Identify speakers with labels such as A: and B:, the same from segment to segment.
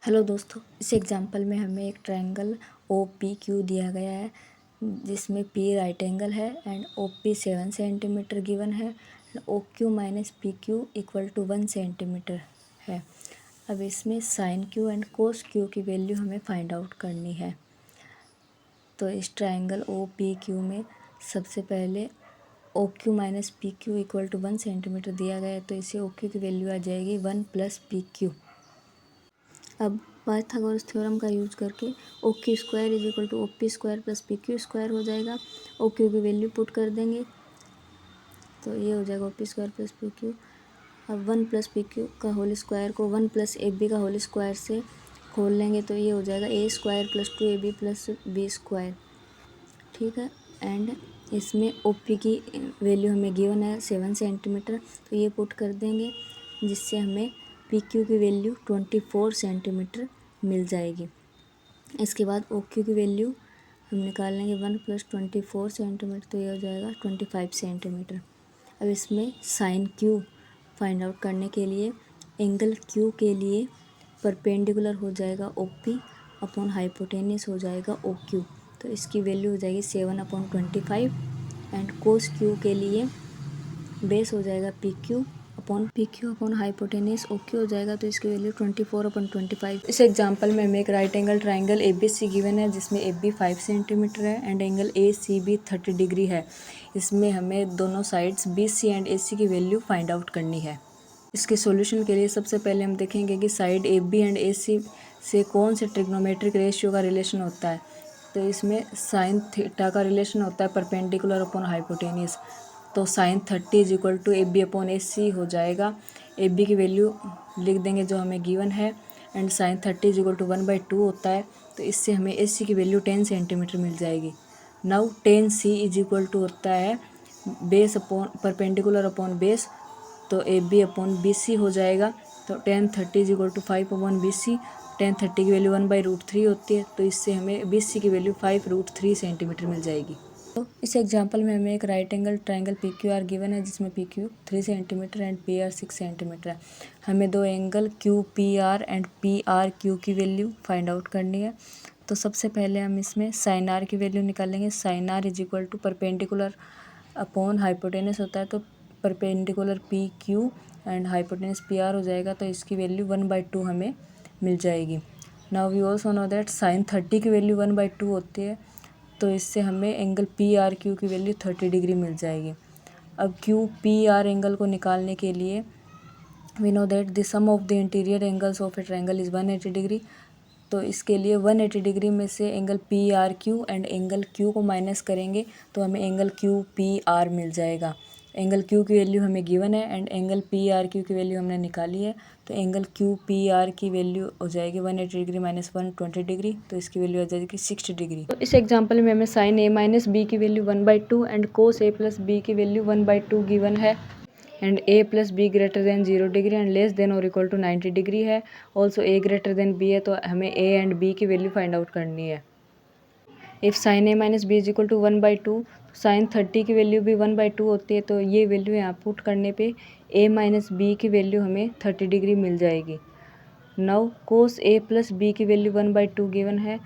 A: Hello दोस्तों, इस example में हमें एक ट्रायंगल ओ पी क्यू दिया गया है जिसमें पी राइट एंगल है and O P 7 centimetre given है। O Q minus P Q equal to 1 centimetre है। अब इसमें sine Q and cos Q की वैल्यू हमें फाइंड आउट करनी है। तो इस ट्रायंगल ओ पी क्यू में सबसे पहले O Q minus P Q equal to 1 centimetre दिया गया है, तो इसे ओ क्यू की वैल्यू आ जाएगी 1 प्लस पी क्यू। अब पाइथागोरस थ्योरम का यूज करके O Q square is equal to O P square plus P Q square हो जाएगा। ओ क्यू की वैल्यू पुट कर देंगे तो ये हो जाएगा O P square plus P Q. अब 1 प्लस पी क्यू का होल स्क्वायर को 1 प्लस ए बी का होल स्क्वायर से खोल लेंगे तो ये हो जाएगा A square plus 2ab plus B square. ठीक है, एंड इसमें ओ पी की वैल्यू हमें गिवन है 7 सेंटीमीटर, तो ये पुट कर देंगे जिससे हमें पी क्यू की वैल्यू 24 सेंटीमीटर मिल जाएगी। इसके बाद ओ क्यू की वैल्यू हम निकाल लेंगे 1 प्लस 24 सेंटीमीटर, तो ये हो जाएगा 25 सेंटीमीटर। अब इसमें साइन क्यू फाइंड आउट करने के लिए एंगल क्यू के लिए परपेंडिकुलर हो जाएगा ओ पी अपॉन हाइपोटेनियस हो जाएगा ओ क्यू, तो इसकी वैल्यू हो जाएगी 7/25 एंड कोस क्यू के लिए बेस हो जाएगा P Q upon hypotenuse O Q हो जाएगा, तो इसकी वैल्यू 24/25। इस एग्जांपल में हमें एक right angle triangle A B C given है जिसमें ए बी 5 सेंटीमीटर है and angle A C B 30 degree है। इसमें हमें दोनों sides B C and A C की वैल्यू फाइंड आउट करनी है। इसके सॉल्यूशन के लिए सबसे पहले हम देखेंगे कि side A B and A सी से कौन से ट्रिग्नोमेट्रिक रेशियो का रिलेशन होता है। तो इसमें साइन थीटा का रिलेशन होता है परपेंडिकुलर अपॉन हाइपोटेनियस, तो sine 30 is equal to A B upon A C हो जाएगा। ए बी की वैल्यू लिख देंगे जो हमें गिवन है and sine 30 is equal to 1/2 होता है, तो इससे हमें ए सी की वैल्यू 10 सेंटीमीटर मिल जाएगी। Now 10 C is equal to होता है base upon perpendicular upon base, तो A B upon B C हो जाएगा। तो 10/30 is equal to 5 upon B C, 10/30 की वैल्यू 1/√3 होती है, तो इससे हमें बी सी की वैल्यू 5√3 सेंटीमीटर मिल जाएगी। तो इस एग्जांपल में हमें एक right angle triangle P Q R given है जिसमें P Q 3 centimetre and P R 6 centimetre है। हमें दो angle Q P R and P R Q की वैल्यू फाइंड आउट करनी है। तो सबसे पहले हम इसमें साइन आर की वैल्यू निकालेंगे। Sine R is equal to perpendicular upon hypotenuse होता है, तो perpendicular P Q and hypotenuse P R हो जाएगा, तो इसकी वैल्यू 1/2 हमें मिल जाएगी। Now we also know that sine 30 की वैल्यू 1/2 होती है, तो इससे हमें एंगल पी आर क्यू की वैल्यू 30 डिग्री मिल जाएगी। अब क्यू पी आर एंगल को निकालने के लिए we know that the sum of the interior angles of a triangle is 180 degree, तो इसके लिए 180 डिग्री में से angle P R Q and angle Q को माइनस करेंगे तो हमें एंगल क्यू पी आर मिल जाएगा। एंगल क्यू की वैल्यू हमें गिवन है and angle P R Q की वैल्यू हमने निकाली है, तो एंगल क्यू पी आर की वैल्यू हो जाएगी 180 डिग्री माइनस 120 डिग्री, तो इसकी वैल्यू हो जाएगी 60 डिग्री। तो इस एग्जांपल में हमें साइन ए माइनस बी की value 1/2 and cos A plus B की वैल्यू 1/2 गिवन है and A plus B greater than 0 degree and less than और इक्वल टू 90 डिग्री है। Also A greater than B है, तो हमें ए एंड बी की value find out करनी है। If sine A minus B is equal to 1/2, sine 30 की value भी 1/2 होती है, तो ये वैल्यू यहाँ पुट करने पे ए माइनस बी की वैल्यू हमें 30 डिग्री मिल जाएगी। Now cos A plus B की वैल्यू 1/2 गिवन है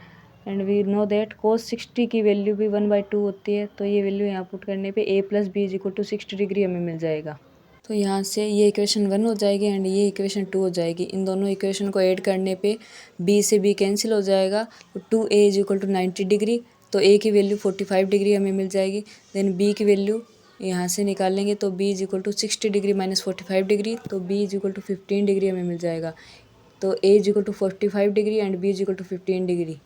A: एंड वी नो दैट कोस 60 की वैल्यू भी 1/2 होती है, तो ये वैल्यू यहाँ पुट करने पे A plus B is equal to 60 degree हमें मिल जाएगा। तो यहाँ से ये इक्वेशन 1 हो जाएगी एंड ये इक्वेशन 2 हो जाएगी। इन दोनों इक्वेशन को ऐड करने पे b से b कैंसिल हो जाएगा, तो 2a is equal to 90 degree, तो a की वैल्यू 45 डिग्री हमें मिल जाएगी। देन b की वैल्यू यहाँ से निकालेंगे तो b is equal to 60 degree minus 45 degree, तो b is equal to 15 degree हमें मिल जाएगा। तो a is equal to 45 degree and b is equal to 15 degree.